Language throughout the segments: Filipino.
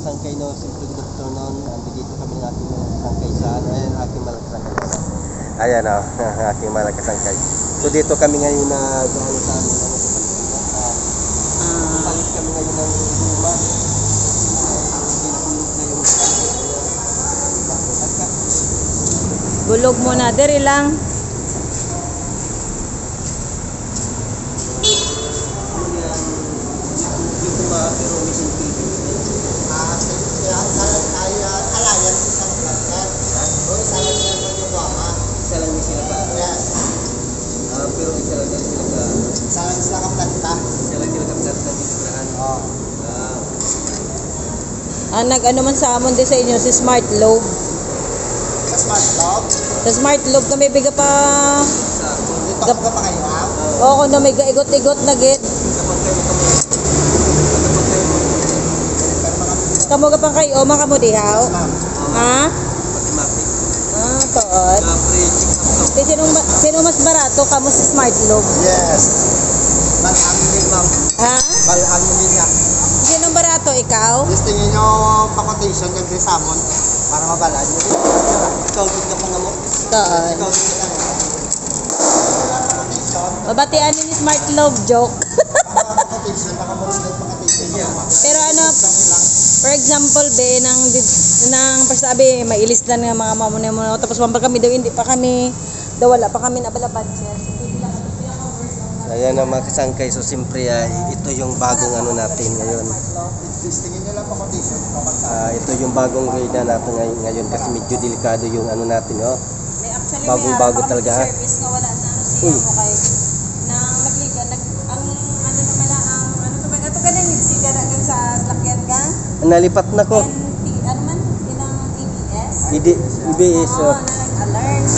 kasangkay no, simple doktor noon. Dito kami ng aking mga kasangkay sa ayan, aking malakasangkay. Ayan o, aking malakasangkay. So dito kami ngayon na gaano sa amin. Palit kami ngayon ng luma. Bulog muna, diri lang. Nag-ano man sa amon din sa inyo si Smart Lobe. Smart Lobe? Sa Smart Lobe na may biga pa. Dito ka pa kayo ha? Oo, na may gaigot-igot na git. Kamu ka pang kayo, makamo dihaw? Ha? Tood. Sino mas barato? Kamo si Smart Lobe? Yes. Balaan mo din, ma'am. Ha? Balaan mo din, Sino barato, ikaw? Just tingin nyo pa-quotation kag Samon para mabalaan nyo. Ikaw din ka pa nga mo? Tood. Babatian ni Smart Lobe joke. Pero ano, for example, be, nang pasabi, may ilistan ng mga mamunay mo. Tapos wala kami daw, hindi pa kami, daw wala pa kami nabalabad siya. Ayan ang mga kasangkay. So siyempre ito yung bagong ano natin ngayon. Ito yung bagong grade na natin ngayon kasi medyo delikado yung ano natin. Oh. Bagong-bago talaga ha. Uy. Nang nagligan, ang ano naman ang ano naman, ito ka nang nagsigara kan sa lakyan ka? Nalipat na ko. Ano man, inang EBS? EBS. Oo, nag-alert.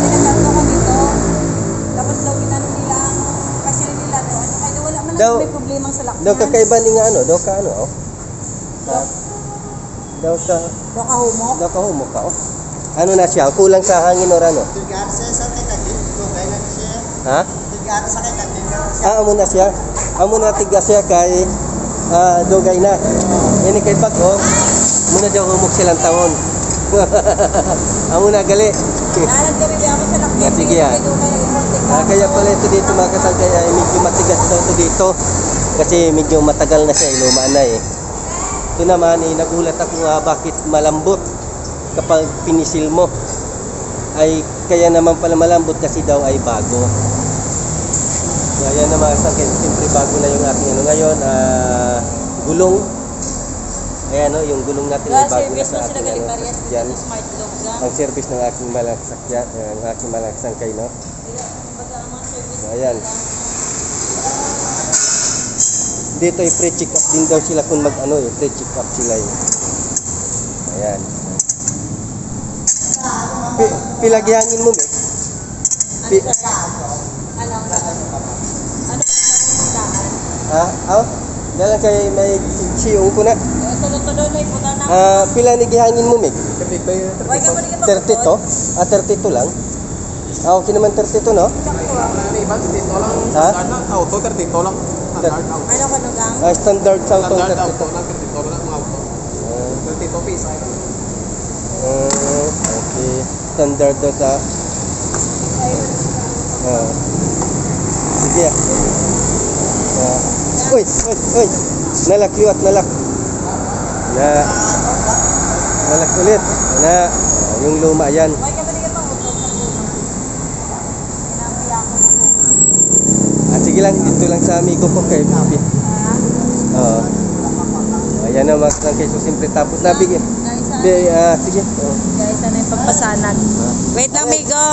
Pinagkanto ko dito. Tapos daw ginanong nila kasi nila daw, ano kayo, wala man lang may problema sa lakyan. Daw kakaiba ni nga ano, daw ka ano, oh. Daw ka humok? Daw ka humok ka, oh. Ano na siya, kulang sa hangin or ano? Tigar sa kay Kadin, dugay na siya. Ha? Tigar sa kay Kadin na siya. Amo na siya. Amo na tiga siya kay dugay na. Ini kay bag, oh. Muna daw humok silang taon. Amo na gali. Nagkabibig ako sa lakyan. Sige yan. Kaya pala ito dito mga kasangkay ay medyo matigas daw ito dito. Kasi medyo matagal na siya, lumaan na eh. Ito naman nagulat ako bakit malambot kapag pinisil mo. Ay kaya naman pala malambot kasi daw ay bago. Kaya na mga kasangkay, siyempre bago na yung ating ano ngayon, gulong. Ayan o, yung gulong natin ay bago na sa ating ano, sasakyan. Ang service ng aking malaksakyan, ang aking malaksangkay, no? So, ayan. Dito ay pre-check up din daw sila kung mag-ano eh, pre-check up sila eh. Ayan. Pilagyangin mo, Mek? Ha? Oh? Dahil kay may siyong ko na. Pila ni gihangin mo, Meg? 30 to? 32 lang? Okay naman 32, no? Ha? Auto 32 lang. Ano ka nugang? Standard sa auto 32. 32 piece. Okay. Standard daw sa... Sige. Uy! Nalak liwat, nalak. Nalak ulit. Yung luma yan. Sige lang, dito lang sa amigo ko kay Pipi. Ayan na mga kasangkay. So simple tapos nabigay. Sige. Guys, ano yung pagpasanag? Wait lang, amigo.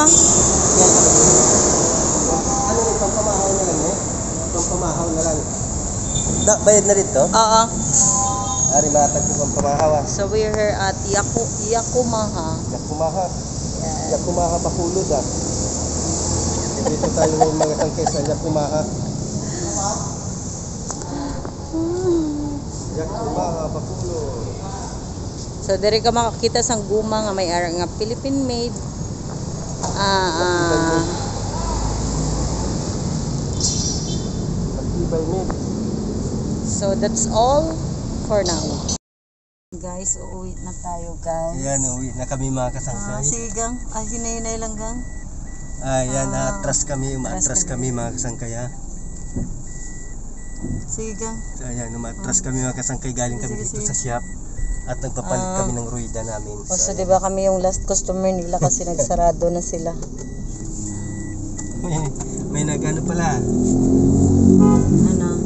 Ano yung pampamahaw na lang eh? Pampamahaw na lang. Bayad na rin to? Oo. Ari matag ko pampamahaw. So we're here at Yakumaha. Yakumaha Bacolod ah. Dito tayo ng mga kasangkay sa Yakumaha. Yakumaha Bacolod. So diri ka makakita sang guma nga may ara nga Philippine made. So that's all for now. Guys, uuwi na tayo guys. Ayan, uwi na kami mga kasangkay. Sige gang, hinay-hinay lang gang. Ayan, atras kami, umaatras kami mga kasangkay ha. Sige gang. So, ayan, umaatras kami mga kasangkay, galing kami dito sa shop. At nagpapalit kami ng ruida namin. So, di ba kami yung last customer nila kasi nagsarado na sila. May nagano pala. Ano?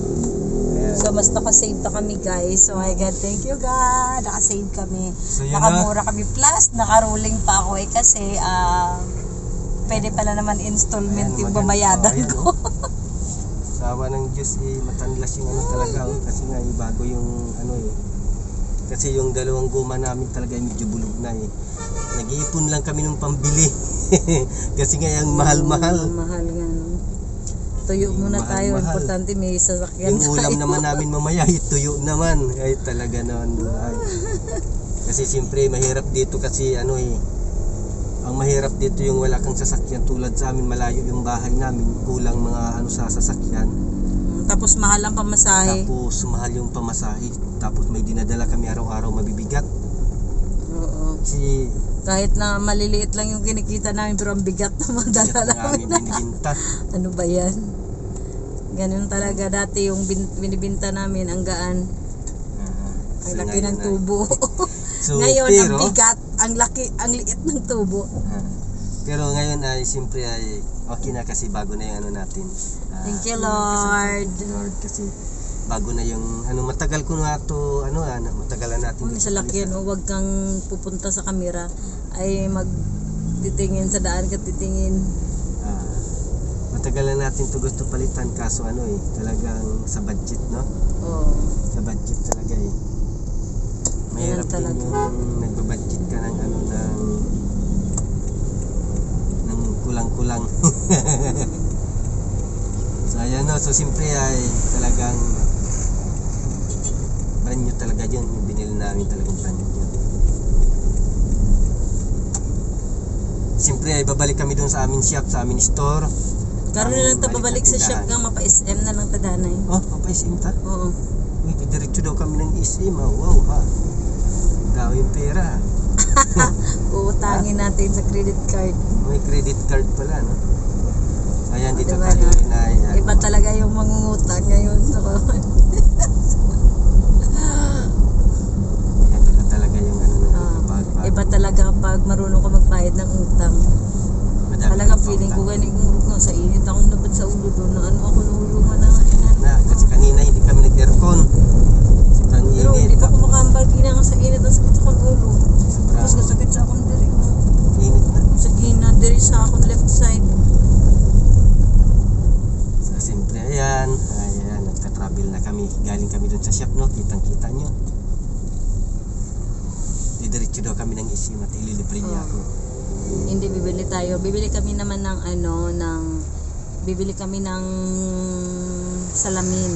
So, mas nakasave na kami guys. So, my God, thank you God. Nakasave kami. So, yun Nakamura kami. Plus, nakaruling pa ako kasi pwede pala naman installment Ayan, yung maganda. bamayadan Ayan, ko. Sawa ng Diyos matanlas yung ano talaga. Kasi nga bago yung ano Kasi yung dalawang guma namin talaga medyo bulog na Nag-iipon lang kami ng pambili. Kasi nga yung mahal-mahal. Mahal nga. No? Tuyo muna tayo. Mahal. Importante may sasakyan Yung ulam tayo. naman namin mamaya, tuyo naman. Ay talaga naman. Kasi siyempre mahirap dito kasi ang mahirap dito yung wala kang sasakyan tulad sa amin, malayo yung bahay namin, kulang mga sa sasakyan. Tapos mahal ang pamasahe. Tapos mahal yung pamasahe. Tapos may dinadala kami araw-araw mabibigat. Oo. Kahit na maliliit lang yung kinikita namin pero ang bigat na madala namin. Binibinta. Ano ba yan? Ganun talaga dati yung binibinta namin ang gaan. Ang laki ng tubo. So, Ngayon pero, ang bigat, ang liit ng tubo. Pero ngayon ay siyempre ay okay na kasi bago na yung natin. Thank you Lord. Lord kasi bago na yung matagal ko na to matagalan natin. Kung sa lakyan o wag kang pupunta sa kamera ay magtitingin sa daan ka titingin. Matagalan natin to gusto palitan kaso talagang sa budget no. Oo. Sa budget talaga mahirap din yung nagbabudget ka ng ng kulang-kulang. So ayan so siyempre ay talagang brand new talaga yun yung binili namin talagang brand new yun. Siyempre ay babalik kami dun sa amin shop, sa amin store. Karoon na lang ta babalik sa shop nga mapa-SM na lang tadanay. Mapa-SM ta? Oo. Diretso daw kami ng SM. Wow ha. Dami yung pera. Uutangin natin sa credit card. May credit card pala no. Ayan dito Diba tayo na? Iba talaga yung mangungutang ngayon sa bawat. Iba talaga yung Iba talaga pag marunong ka magbayad ng utang. Talagang feeling ko ganing sa init akong nabad sa ulo doon na ako nahulungan na. Kasi kanina hindi kami nag-aircon. Sobrang init. Pero hindi pa ako makambal gina nga sa init ang sakit sa akong ulo. Tapos kasakit sa akong diri. Init na. Sa gina diri sa akong left side. So simple ayan, nagka-travel na kami. Galing kami doon sa shop no, kitang-kita nyo. Didiretso daw kami ng isim at ililibre niya ako. Hindi bibili tayo. Bibili kami naman ng bibili kami ng salamin.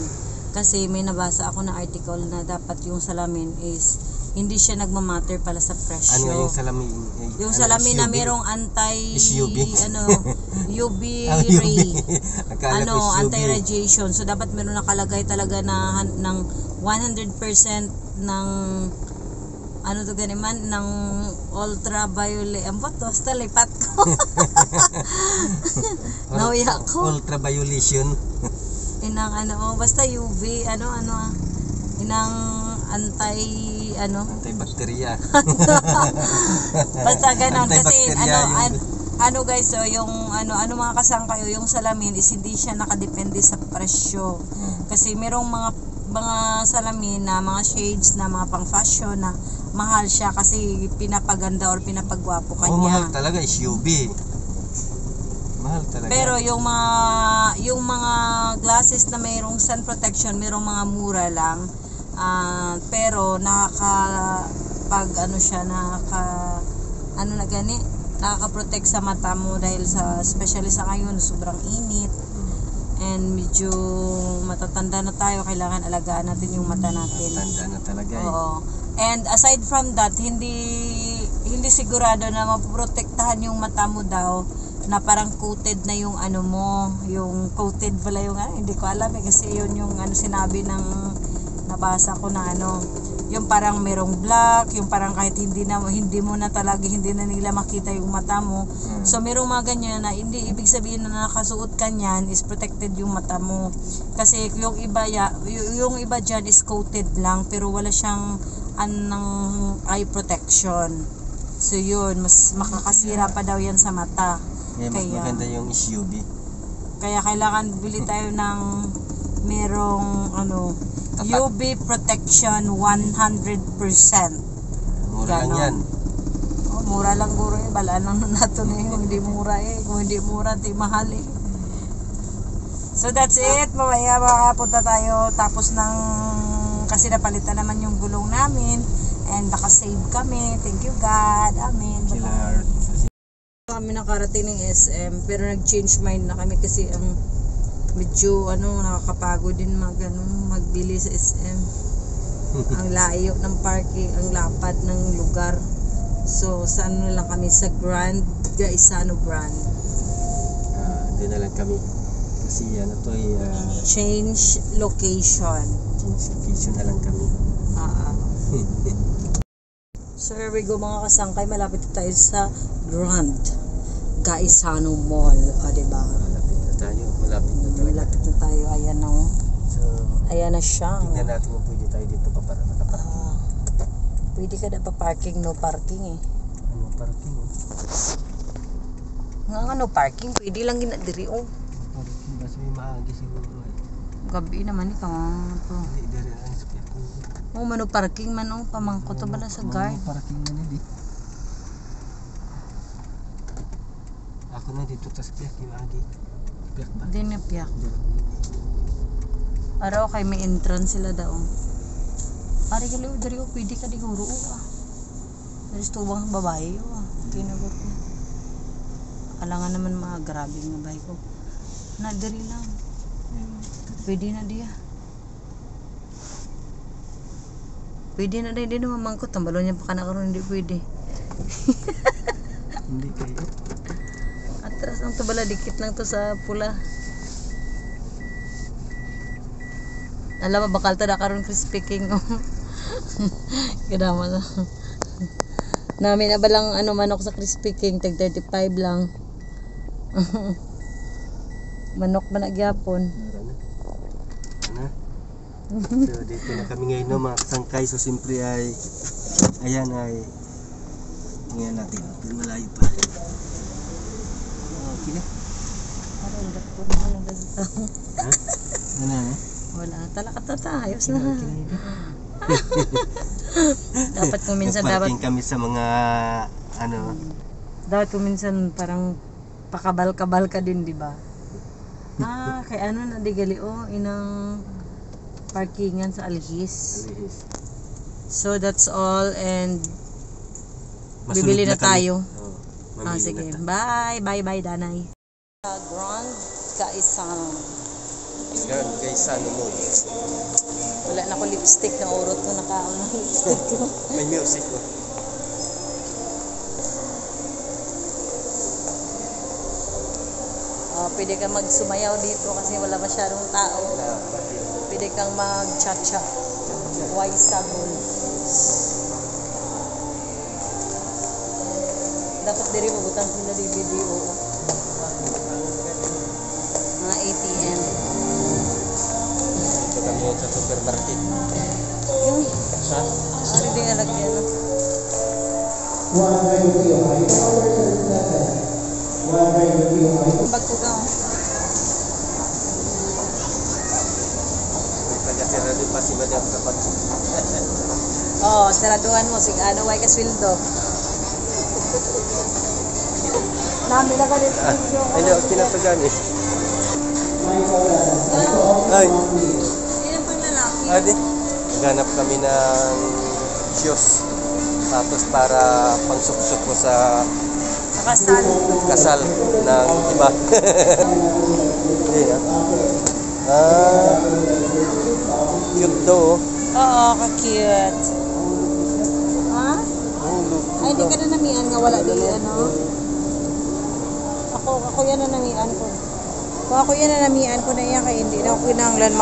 Kasi may nabasa ako na article na dapat yung salamin is hindi siya nagmamatter pala sa presyo. Ano yung salamin? Yung salamin na merong UV. UV UV. ray. Akala ko UV. Anti-radiation. So dapat meron nakalagay talaga na ng 100% ng ng ultraviolet. Ang bato, basta lipat ko. Nauya ko. Ultraviolation. Inang basta UV, inang antibacteria. Basta ganon kasi Antibacteria guys, so yung mga kasangkayo, yung salamin is hindi siya nakadepende sa presyo. Kasi merong mga salamin na mga shades na mga pang fashion na mahal siya kasi pinapaganda or pinapagwapo kanya. Mahal talaga is UV. Mahal talaga. Pero yung mga glasses na mayroong sun protection, mayroong mga mura lang. Pero nakaka-protect sa mata mo dahil especially sa ngayon sobrang init. And medyo matatanda na tayo, kailangan alagaan natin yung mata natin. Tanda na talaga Oo. And aside from that, hindi sigurado na mapoprotektahan yung mata mo daw na parang coated na yung yung coated pala yung hindi ko alam kasi yun yung sinabi ng nabasa ko na yung parang merong black, yung parang kahit hindi mo na talaga, hindi na nila makita yung mata mo. So merong mga ganyan na hindi ibig sabihin na nakasuot ka niyan is protected yung mata mo. Kasi yung iba dyan is coated lang pero wala siyang anong eye protection. So yun, mas makakasira pa daw yan sa mata. Mas maganda yung SUV. Kaya kailangan bili tayo ng merong UV protection 100%. Mura lang yan. Oh, mura lang guro eh. Balaan lang nato na kung hindi mura eh. Kung hindi mura, di mahal eh. So that's it. Mamaya makapunta tayo tapos kasi napalitan naman yung gulong namin and nakasave kami. Thank you God. Amen. Kami nakarating ng SM pero nag-change mind na kami kasi ang medyo nakakapagod din magbili sa SM. Ang layo ng parking, ang lapad ng lugar. So sa na lang kami sa Gaisano Grand. Doon na lang kami. Kasi change location. Change location na lang kami. So here we go mga kasangkay, malapit na tayo sa Grand Gaisano Mall, diba? Malapit na tayo, Malapit na tayo, ayan na. So, ayan na siya. tingnan natin kung pwede tayo dito pa para nakaparking. Pwede ka na pa parking, no parking eh. Ano parking No parking, pwede lang ginadiri Parking kasi may maagi siguro eh. Gabi naman ikaw Hindi, dari ang split ko. mano parking man pamangko to bala sa guard. Parking na nila. Ako na dito tas piyak yung agi. Piyak ba? Hindi na piyak. Araw kay may entrance sila daw. Ari gali dari pwede ka di guro Dari tubang babae Kinagot na. Alangan naman mga grabe nga bahay ko. Na dari lang. Pwede na diya. Pwede na din naman mangkot. Ang balon niya pa ka na karoon hindi pwede. Hindi kayo. Atras lang to bala, dikit lang to sa pula. Alam mo, bakal to na karoon crispy king. Kadama na. Namin na balang manok sa crispy king, tag 35 lang. Manok ba nagyapon? So dito na kami ngayon mga kasangkay. So siyempre ayan tingnan natin. Pero malayo pa. Okay na. Ha? Ano na? Wala, talakatata, ayos na. Dapat kung minsan Parking kami sa mga dapat kung minsan parang pakabal-kabal ka din, di ba? Kay na digali inang parkingan sa Alhis. So that's all and bibili na tayo. Sige. Bye Danay. Grand Gaisano. Grand Gaisano mo. Wala na ko lipstick na urot ko nakaon ng lipstick ko. May music ko. Pwede kang magsumayaw dito kasi wala masyadong tao. Pwede kang mag-cha-cha. Waisagol. Dapat diri mabutang sila DVD mga ATM. Ito kami sa supermarket. Ha? Ari din nga lagyan. Bagko ka. May taga-sirado pa si Madam Kapat. Saraduhan mo. Sige, way ka sweldo. Nami na ka dito. Hindi ako kinatagan eh. Ay! Sino pang lalaki? Adi, naghanap kami ng shoes. Tapos para pangsuksok ko sa kasal ng iba. Hindi cute daw. Oo, ka-cute. Ha? Ay, di ka na namian nga wala di Ako yan na namian ko. Kung ako yan na namian ko na iya kay hindi na ako kinahanglan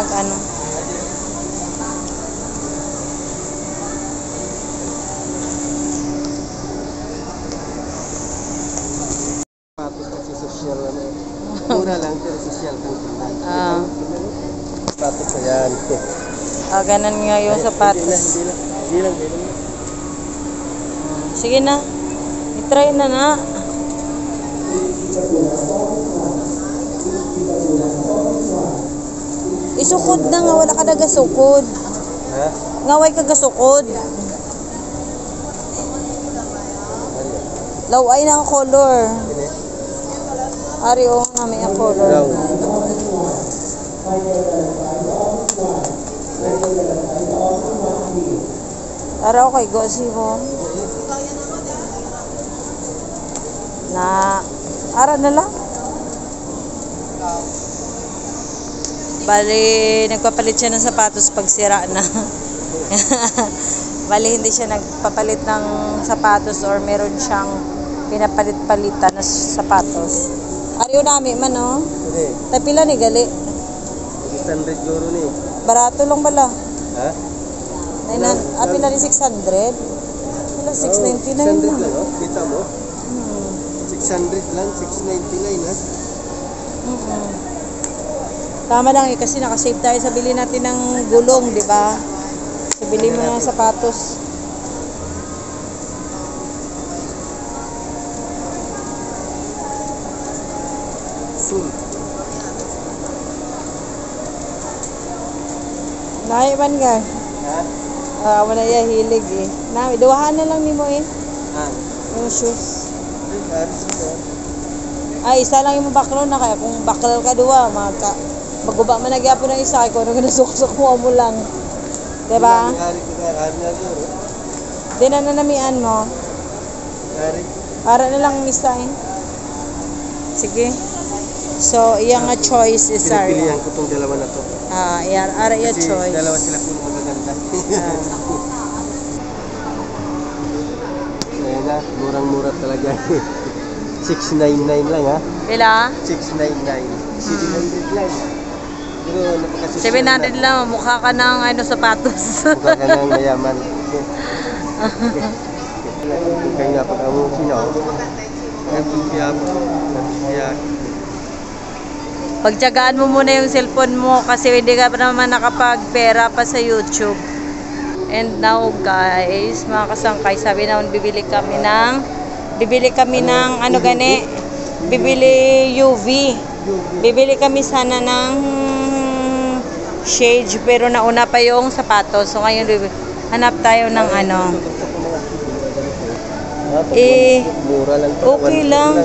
Mura lang, pero social kang tingnan. Ah. Sapatos na yan. Ganun nga yung sapatos. Hindi lang. Sige na. I-try na. Isukod na nga, wala ka nagasukod. Ha? Ngaway ka gasukod. Laway na ang color. Hindi. Ari o nga may ang color. Brown. Araw kay gosi mo. Ara na lang. Bali, nagpapalit siya ng sapatos pag sira na. Bali, hindi siya nagpapalit ng sapatos or meron siyang pinapalit-palitan na sapatos. Ariyo nami man, no? Hindi. Tapila ni gali. 600 euro ni. Barato lang bala. Ha? Apila ni 600. Pila 699 600 lang. lang, oh. Kita mo? 600 lang, 699 ha? Tama lang eh, kasi nakasave tayo sa bili natin ng gulong, di ba? So, bili mo ng sapatos. Soon. Naiman ka. Ha? Wala ya hilig eh. Duwahan na lang ni mo eh. Ha? Yung shoes. Aris ko. Ay, isa lang yung baklo na kaya kung bakal ka duwa, maguba man nagyapo ng isa, kung ano ganasok-sok mo lang. Diba? Ari na euro. Di na nanamian mo. Ari. Para na lang ang isa eh. Sige. So, iyang nga choice is Pinipilihan Ari. ko tong dalawa na to. Ara iya Kasi choice. dalawa sila kung magaganda. Ayan na, murang-mura talaga. 699 lang ha. Pila? 699. 700 lang. Pero napakasusunod 700 lang, mukha ka ng sapatos. Mukha ka ng mayaman. Kaya nga pag-amusin ako. Kaya Pagtyagaan mo muna yung cellphone mo kasi hindi ka pa naman nakapagpera pa sa YouTube. And now guys, mga kasangkay, sabi naman bibili kami ng ano gani, bibili UV. Bibili kami sana ng shades pero nauna pa yung sapatos. So ngayon hanap tayo ng ano. mura lang to. Okay lang.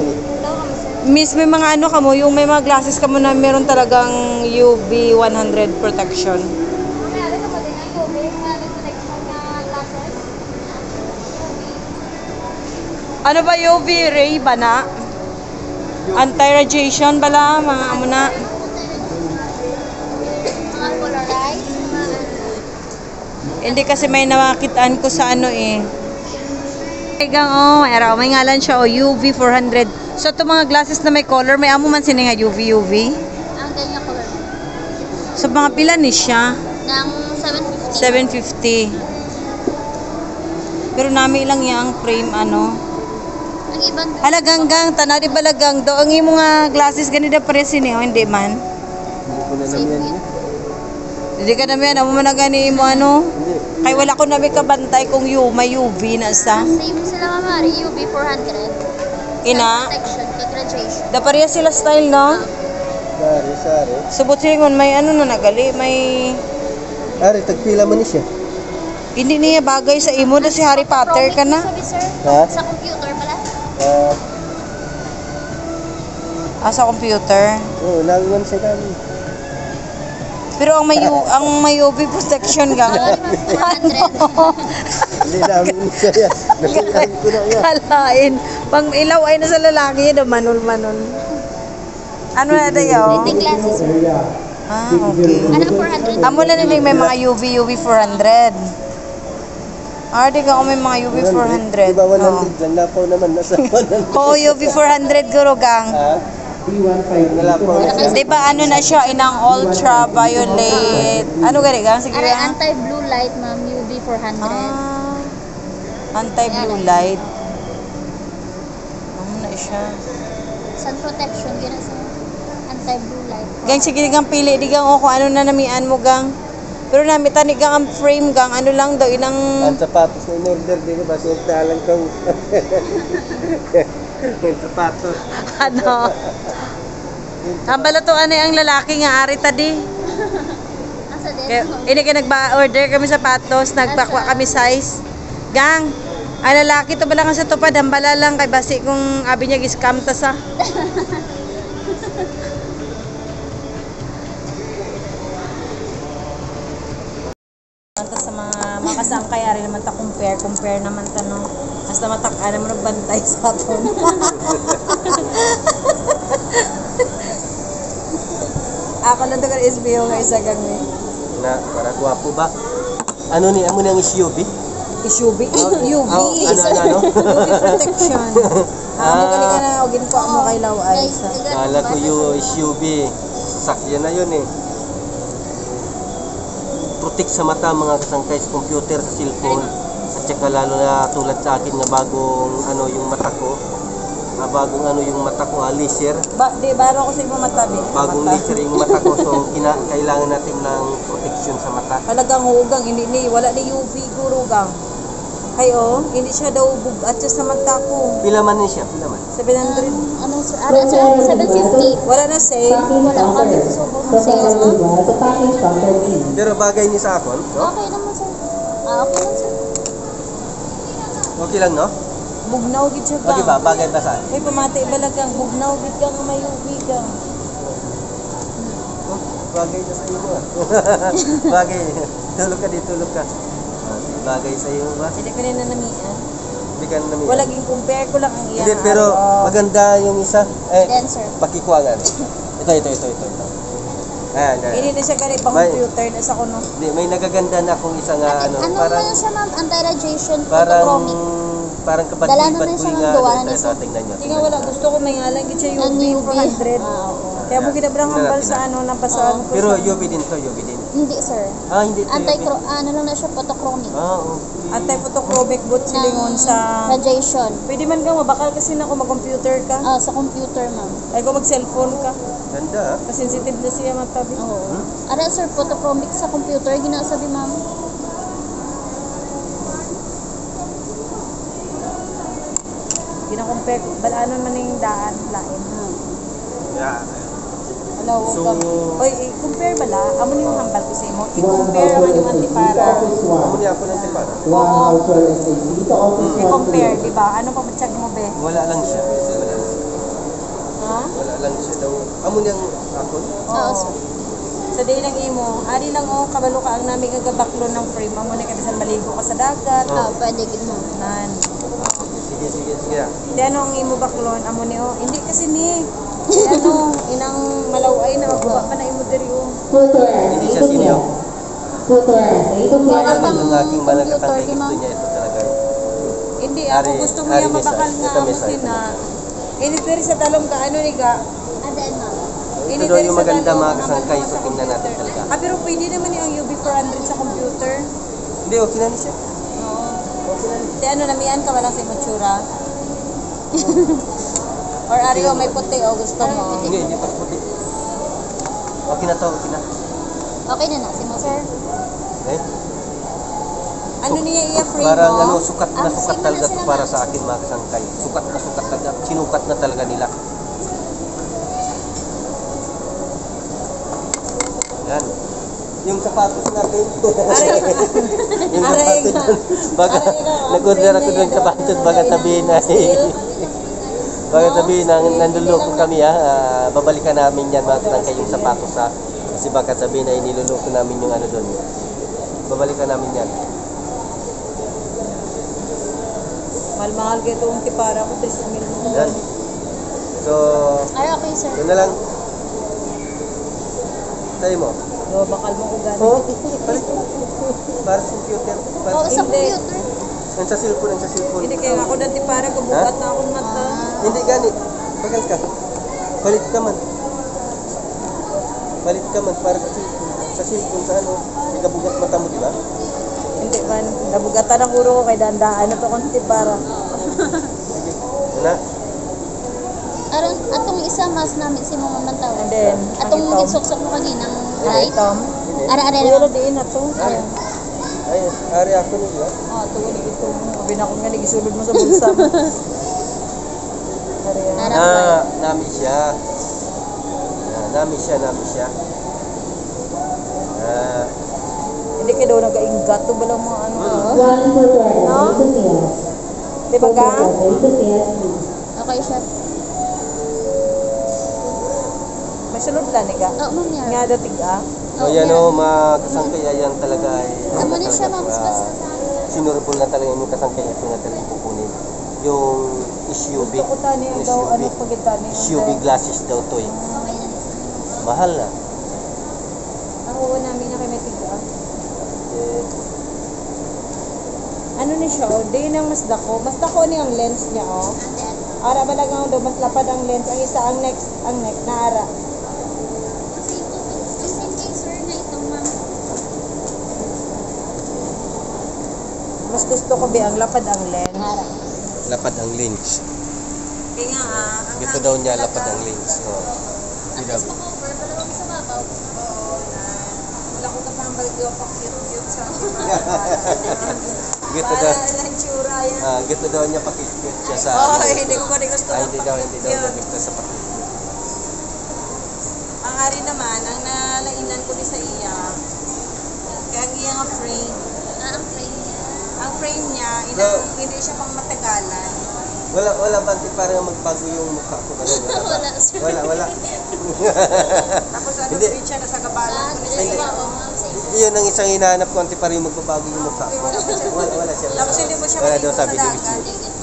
Miss, may mga ano ka mo, yung may mga glasses ka mo na meron talagang UV 100 protection. Ano ba UV ray ba na? Anti-radiation bala, mga amo na. Hindi kasi may nakitaan ko sa ano eh. May ngalan siya UV 400. So ito mga glasses na may color, may amo man sini nga UV. Ang ganyan color. So mga pila ni siya? Ng 750. 750. Pero nami lang yang frame ano. Ang ibang Halaganggang, tanari balagang do. Ang imo nga glasses ganida pare sini o hindi man. Hindi ko na namin yan. Hindi ka namin, amo man na gani mo ano. Hindi. Kay wala ko namin kabantay kung may UV na sa. same sila mamari, UV 400. Ina. Protection, graduation. Da pareha sila style no. Sari. Subot silingon may ano na nagali, may Ari, tagpila man ni siya. hindi niya bagay sa imo da si Harry Potter ka na. Sabi sir, Ha? sa computer pala. Sa computer. Oo, nangon siya kami. Pero ang may UV protection gang. 400. Hindi namin siya yan. Nakailan ko na yan. Kalain. Pang ilaw ay nasa lalaki yun, manol-manol. Ano na tayo? Reading glasses sir. Okay. Anong 400? Amo na niling may mga UV 400. Di ka may mga UV 400. Diba 100 lang? Napaw naman. Nasa 100. Oo, UV 400 guro gang. Ha? Nalapaw na siya. Diba ano na siya, inang ultraviolet. Ano gani gang? Sige Aray, gang. anti-blue light ma'am, UV 400. Anti-blue light. Ano na siya? Sun protection, gina sir. Anti-blue light. Gang, sige gang pili. Di gang o kung ano na namian mo gang. Pero nami tani gang ang frame gang. Ano lang daw, inang... Ang sapatos na in-order, di ba? Sintalan kong... Yung sapatos. Ano? Ang balatuan ay ang lalaki nga ari tadi. Asa din? Kaya, ini kaya nagba-order kami sapatos, nagpakwa kami size. Gang, ang lalaki to bala nga sa tupad, ang bala lang kay basi kung abi niya giskam ta sa. Anta sa mga kasangkay ari naman ta compare naman ta no. Basta matak-an naman ang bantay sa aton. Ako lang to ka SBO nga isa gami. Na, para guwapo ba? Ano ni, amo ni ang SUV? UV. UV. Ano? UV protection. Amo kani ka na ogin ko mo kay laway Guys, sa. Kala ko yung SUV. Sasakyan na yun eh. Protect sa mata mga kasangkay sa computer, sa cellphone. At saka lalo na tulad sa akin na bagong ano yung mata ko. Bagong ano yung mata ko, laser. Di baro ko sa imo matabi. Bagong laser yung mata ko. So kailangan natin ng protection sa mata. Talagang hugang hindi ni wala ni UV guro gang. Hay hindi siya daw bugat siya sa mata ko. Pila man ni siya? Pila man? 700. Ano sir? Ara sir, 750. Wala na sale. Wala kami subok ng sales ma'am. Pero bagay ni sa akon, no? Okay naman sir. Okay lang sir. Okay lang, no? Bugnaw gid siya Okay gang. ba? Bagay ba saan? May pamati balagang bugnaw gid gang may UV gang. Bagay na sa iyo ah. Bagay. Tulog ka dito, tulog ka. Bagay sa iyo ba? Hindi ko na namian. Hindi ka namin. Wala ging compare ko lang ang iya. Hindi, pero maganda yung isa. Then sir. Pakikuangan. Ito. Ayan. Hindi na siya kani pang May- computer na sa kuno. Hindi, may nagaganda na akong isa nga ano, Ano parang naman siya ma'am? Anti-radiation parang photochromic. kabad Dala na bad siya ng nga. gawa na Ito, siya. tingnan nyo. Hindi nga wala gusto ko may ngalan gid siya Ang UV UV. 400. Oo. Kaya mo ginabrang hambal sa ano napasaan ko. Pero sa- UV din to, UV din. Hindi sir. Hindi to UV. Ano lang na siya photochromic. Okay. Anti-photochromic boot silingon sa... Radiation. Pwede man ka mabakal kasi na kung mag-computer ka. Sa computer ma'am. Ay kung mag-cellphone ka. Ganda ah. Sensitive na siya matabi. Oo. Ara sir, photochromic sa computer ginasabi ma'am. Gina-compare ko. Balanon man yung daan, lain. Yeah. Hello, So- Oy, compare bala. Amo ni yung hambal ko sa imo. I-compare ang yung antipara. Amo niya ako ng tipara. I-compare, di ba? Ano pa matsyag mo, be? Wala lang siya. Ha? Wala lang siya daw. Amo niyang ako. Oo sir. Sa day ng imo, ari lang kabalo ka ang namin gagabaklo ng frame. Amo na kami sa maligo ka sa dagat. Pwede gid ma'am. Nan. Sige. Hindi ano ang imo baklon, amo ni hindi kasi ni ano, inang malaway na magbuba pa na imo diri Hindi siya senior. Wala Alam pang yung aking malagkatang computer, kay di gusto ma'am. niya ito talaga. Hindi ako gusto mo yung mabakal nga Ito, amo mesa. sina. Ini diri sa talong ka ano ni ga? Then ma'am. Ito daw yung maganda mga kasangkay, so tingnan natin talaga. Pero pwede naman yung UV 400 sa computer. Hindi, okay na ni siya. Oo. Di ano namian ka wala sa imo tsura. Or ari may puti o gusto mo. Hindi pa puti. Okay na to, okay na. Okay na na si mo sir. Eh? Ano niya iya frame Parang mo? ano, sukat na sukat same talaga na to sila, para ma'am. sa akin mga kasangkay. Sukat talaga. Sinukat na talaga nila. Yan. Yung sapatos natin. Yung Aray sapatos ka. dun. Baka Aray ka. nag-order ako ng sapatos. Baka sabihin na baka sabihin na nanduloko kami ha. Babalikan namin yan mga kasangkay yung sapatos ha. Kasi baka sabihin na iniluloko namin yung ano doon. Babalikan namin yan. Mahal-mahal kaya itong tipara ko 3,000 Yan. So, Ay okay sir. yun na lang. Tayo mo. So, bakal mo ko gano'n. Oo. Balik mo. Para sa computer. Para Oo, sa Hindi. computer. Yan sa cellphone, yan sa cellphone. Hindi kaya ako dati para kabukat na akong mata. Hindi gani. Bagal ka. Palit ka man. Palit ka man para sa cellphone. Sa cellphone, sa ano. May kabugat mata mo, di ba? Hindi man, nabugatan ang uro ko kay dandaan na to kung tipara. Sige. Yun na. Aron atong isa mas namin si Mama Mantaw. And then, Atong ang itom. gisuksok mo kaninang Ang light. itom. Ara Pero diin na to. Ay, ari ako nila. Tuwa ni ito. Sabi na ako nga, nagisulod mo sa bulsa mo. Ara Nami siya. Nami siya. Hindi kayo daw nag-ingat to balang mga ano. No? Di ba ka? Okay, chef. May sulod lang ni ka. Oh, ma'am yan. Nga datig ah. So yan o, mga kasangkaya yan talaga ay Amo ni siya, ma'am. sinurupol na talaga yung kasangkaya ito na talaga kukunin. Yung SUV. Gusto ko tani ang daw, ano pagkitani. SUV glasses daw to eh. Mahal na. Nakuha namin niya kay may tiga. Eh, Ano ni siya, oh, di nang mas dako. Mas dako ni ang lens niya, oh. Ara balagang daw, mas lapad ang lens. Ang isa, ang neck, na ara. Mas gusto ko ba ang lapad ang lens. lapad ang lens. Kaya nga, Ito daw niya lapad ang lens. Oh. wala ko kapambal ko pa cute sa Gito daw. tsura yan. Gito daw niya pakikit siya sa. Hindi ko pa rin gusto Hindi daw gusto sa pakikit. Ang ari naman, ang nalainan ko ni sa iya, kaya ang iya nga frame. Ang frame niya, hindi siya pang matagalan. Wala bang parang magbago yung mukha ko ganun? Wala. Tapos ano, Hindi. sweet siya, nasa gabalan ko ni sa iya. Yun ang isang hinahanap ko, parang magbabago yung mukha ko. Wala siya. Tapos hindi mo siya Wala daw maligo sabi sa ni dagat. Richie.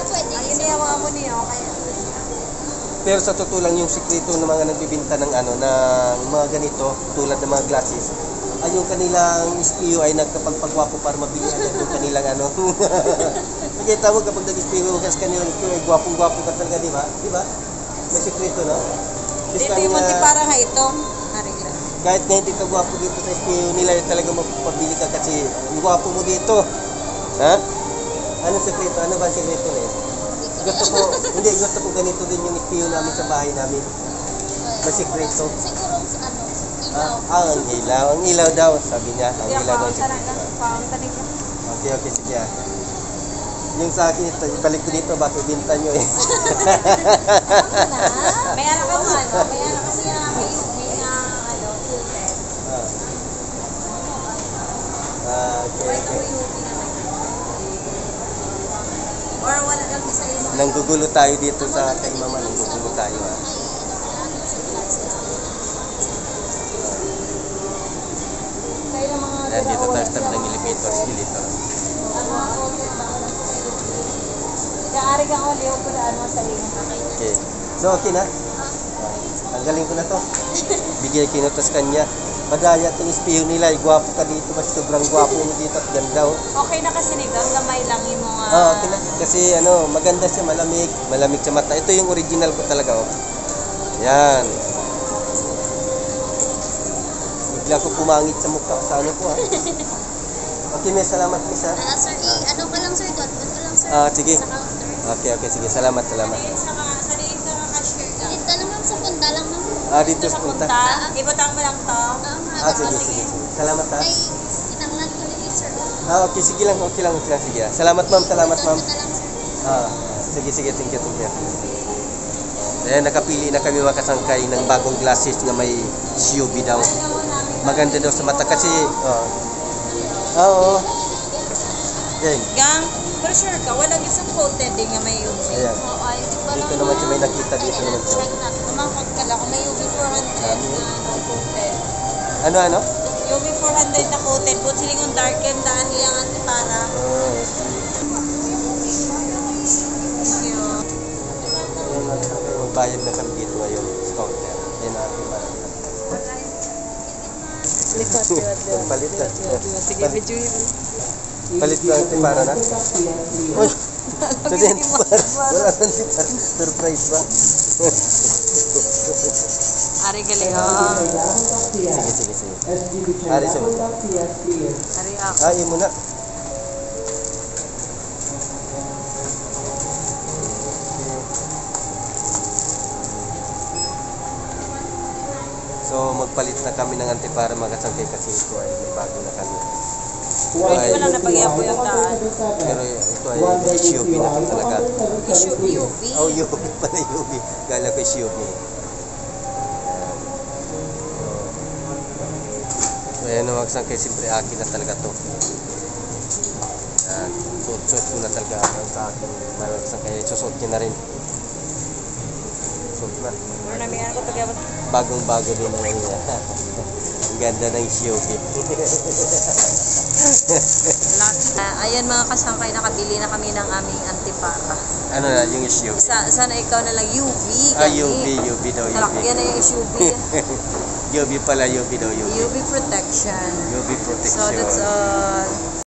Ang iniyawa mo niya, kaya Pero sa totoo lang yung sikreto ng mga nagbibinta ng ng mga ganito, tulad ng mga glasses, ay yung kanilang SPO ay nagkapagpagwapo para mabili agad yung kanilang Nakita mo kapag nag-SPO kasi kanilang SPO ay gwapong-gwapo ka talaga, di ba? Di ba? May sikreto, no? hindi mo para nga ito. Ari lang. Kahit nga hindi ka gwapo dito sa SPO nila, talaga mapapabili ka kasi yung gwapo mo dito. Ha? Anong sikreto? Ano ba ang sikreto na yun? Gusto ko ganito din yung SPO namin sa bahay namin. May sikreto. Siguro ilaw. Ang ilaw. Ang ilaw daw, sabi niya. Ang ilaw daw. Pauntanig ka. Okay, sige. Yung sa akin, ibalik ko dito, baka ibinta nyo eh. May anak ka mo, ano? May anak kasi na may tilted. Okay. Or wala lang sa iyo. Nanggugulo tayo dito sa kay mama. Nanggugulo tayo Kaya ng mga Ayan, dito tayo sa tabi ng elevator. Kaari kang oliw ko na ano sa iyo. Okay. So, okay na? Tanggalin ko na to. Bigay kinutas kanya. Madaya itong SPO nila. Gwapo ka dito. Mas sobrang gwapo mo dito at ganda. Okay na kasi nigang gamay lang yung mga... Okay na. Kasi maganda siya. Malamig. Malamig sa mata. Ito yung original ko talaga. Yan. Bigla ko pumangit sa mukha. Sa ano ko Okay, may salamat miss ha. Sir, ano ka lang sir, doon ka lang sir. Sige. Sa counter. Okay, sige. Salamat. Sa liig ka cashier ka. Dito lang ma'am, sa punta lang ma'am. Dito sa punta. Ibutang mo lang to. Sige. Salamat ha. Ay, kinanglan ko din sir. Okay, sige lang. Okay lang. Sige. Salamat ma'am. Salamat ma'am. Punta lang sir. Sige. Thank you. Ayan, nakapili na kami makasangkay ng bagong glasses na may SUV daw. Maganda daw sa mata kasi, Oo. Yan. Gang, pero sure ka, walang isang coated din nga may UV. Ayan. Ay, di ba Dito naman siya may nakita dito naman siya. check natin. Tumakot ka lang kung may UV 400 na coated. Ano? UV 400 na coated, but siling darken daan niyang antipara. Thank you. Magbayad na kami dito ngayon sa counter. Ayan na ating barang. Palit na. Sige, video yun. Palit ko ang para na. Uy! Sa din, wala nang surprise ba? Ari galing. Sige. Ari sa mo. Ari ako. Ay mo na. nagpalit na kami ng antipara mga kasangkay kasi ito ay may bago na kami. Pero hindi mo lang napag-iapo yung daan. Pero ito ay SUV na to talaga. UV. Oh, UV pala UV. Kala ko SUV. So, ayan mga kasangkay, siyempre akin na talaga to. Suot ko na talaga ang sa akin. Mga kasangkay, susot niya na rin. Suot na. Or namihan ko tagabot. Bagong-bago din naman niya. Ang ganda ng SUV. Ayan mga kasangkay, nakabili na kami ng aming antipara. Ano na, yung SUV? Sana ikaw na lang UV. UV daw, UV. Talakyan na yung SUV. UV pala, UV daw, UV. UV protection. UV protection. So that's all.